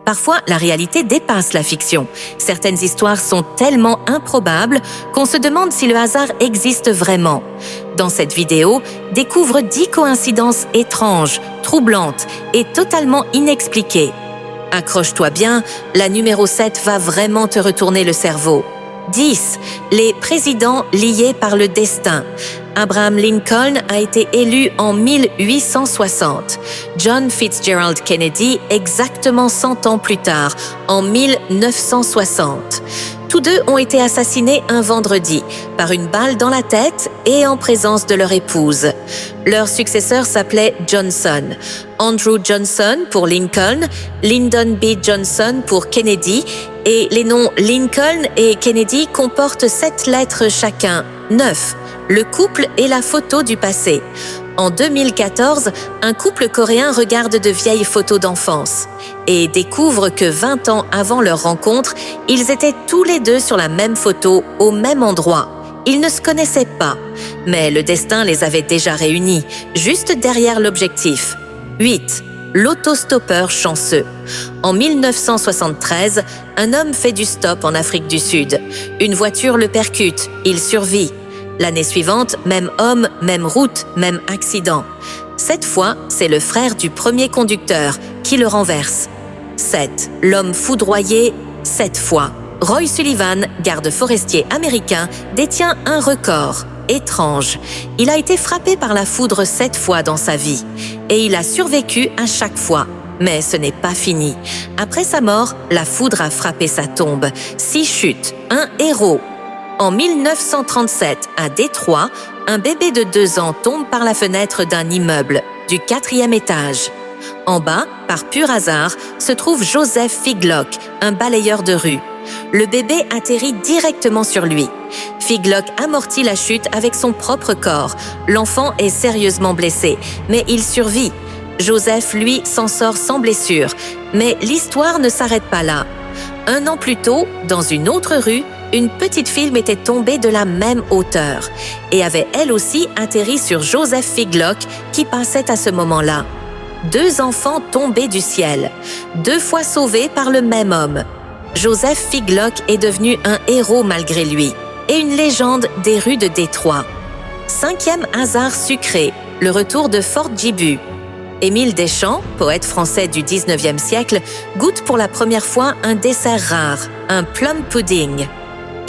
Parfois, la réalité dépasse la fiction. Certaines histoires sont tellement improbables qu'on se demande si le hasard existe vraiment. Dans cette vidéo, découvre 10 coïncidences étranges, troublantes et totalement inexpliquées. Accroche-toi bien, la numéro 7 va vraiment te retourner le cerveau. 10. Les présidents liés par le destin. Abraham Lincoln a été élu en 1860. John Fitzgerald Kennedy exactement 100 ans plus tard, en 1960. Tous deux ont été assassinés un vendredi, par une balle dans la tête et en présence de leur épouse. Leur successeur s'appelait Johnson. Andrew Johnson pour Lincoln, Lyndon B. Johnson pour Kennedy, et les noms Lincoln et Kennedy comportent 7 lettres chacun, 9. Le couple et la photo du passé. En 2014, un couple coréen regarde de vieilles photos d'enfance et découvre que 20 ans avant leur rencontre, ils étaient tous les deux sur la même photo, au même endroit. Ils ne se connaissaient pas, mais le destin les avait déjà réunis, juste derrière l'objectif. 8. L'autostoppeur chanceux. En 1973, un homme fait du stop en Afrique du Sud. Une voiture le percute, il survit. L'année suivante, même homme, même route, même accident. Cette fois, c'est le frère du premier conducteur qui le renverse. 7. L'homme foudroyé 7 fois. Roy Sullivan, garde forestier américain, détient un record étrange. Il a été frappé par la foudre 7 fois dans sa vie et il a survécu à chaque fois. Mais ce n'est pas fini. Après sa mort, la foudre a frappé sa tombe. 6 chutes, un héros. En 1937, à Détroit, un bébé de 2 ans tombe par la fenêtre d'un immeuble, du 4e étage. En bas, par pur hasard, se trouve Joseph Figlock, un balayeur de rue. Le bébé atterrit directement sur lui. Figlock amortit la chute avec son propre corps. L'enfant est sérieusement blessé, mais il survit. Joseph, lui, s'en sort sans blessure. Mais l'histoire ne s'arrête pas là. 1 an plus tôt, dans une autre rue, une petite fille était tombée de la même hauteur et avait elle aussi atterri sur Joseph Figlock qui passait à ce moment-là. 2 enfants tombés du ciel, 2 fois sauvés par le même homme. Joseph Figlock est devenu un héros malgré lui et une légende des rues de Détroit. 5e hasard sucré, le retour de Fort Gibu. Émile Deschamps, poète français du 19e siècle, goûte pour la première fois un dessert rare, un plum pudding.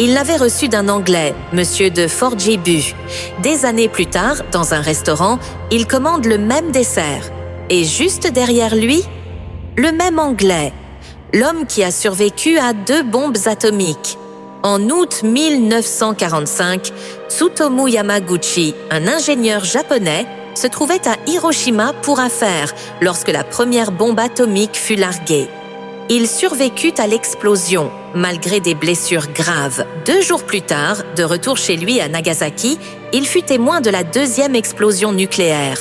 Il l'avait reçu d'un Anglais, monsieur de Fort Gibu. Des années plus tard, dans un restaurant, il commande le même dessert. Et juste derrière lui, le même Anglais, l'homme qui a survécu à 2 bombes atomiques. En août 1945, Tsutomu Yamaguchi, un ingénieur japonais, se trouvait à Hiroshima pour affaire lorsque la première bombe atomique fut larguée. Il survécut à l'explosion, malgré des blessures graves. 2 jours plus tard, de retour chez lui à Nagasaki, il fut témoin de la 2e explosion nucléaire.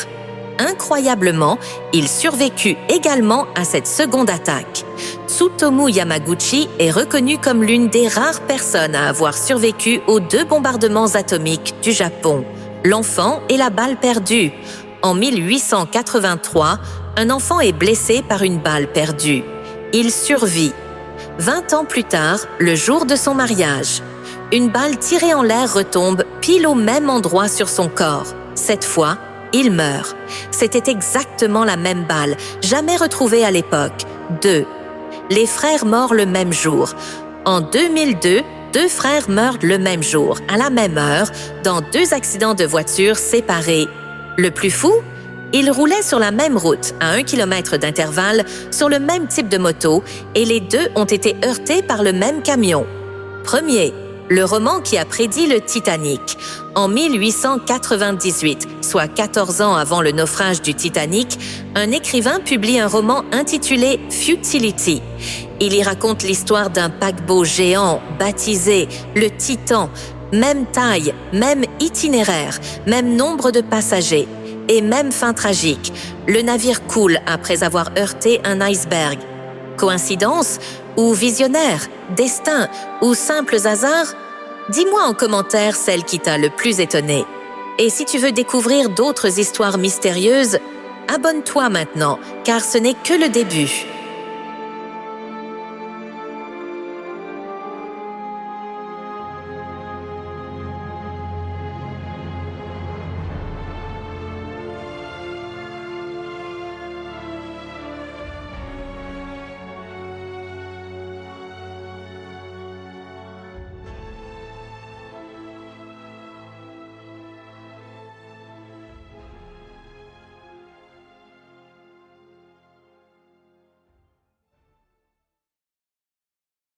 Incroyablement, il survécut également à cette seconde attaque. Tsutomu Yamaguchi est reconnu comme l'une des rares personnes à avoir survécu aux 2 bombardements atomiques du Japon, l'enfant et la balle perdue. En 1883, un enfant est blessé par une balle perdue. Il survit. 20 ans plus tard, le jour de son mariage, une balle tirée en l'air retombe pile au même endroit sur son corps. Cette fois, il meurt. C'était exactement la même balle, jamais retrouvée à l'époque. 2. Les frères morts le même jour. En 2002, 2 frères meurent le même jour, à la même heure, dans 2 accidents de voiture séparés. Le plus fou? Ils roulaient sur la même route, à 1 km d'intervalle, sur le même type de moto, et les 2 ont été heurtés par le même camion. Premier, le roman qui a prédit le Titanic. En 1898, soit 14 ans avant le naufrage du Titanic, un écrivain publie un roman intitulé Futility. Il y raconte l'histoire d'un paquebot géant baptisé le Titan, même taille, même itinéraire, même nombre de passagers. Et même fin tragique, le navire coule après avoir heurté un iceberg. Coïncidence ou visionnaire, destin ou simples hasards? Dis-moi en commentaire celle qui t'a le plus étonné. Et si tu veux découvrir d'autres histoires mystérieuses, abonne-toi maintenant, car ce n'est que le début.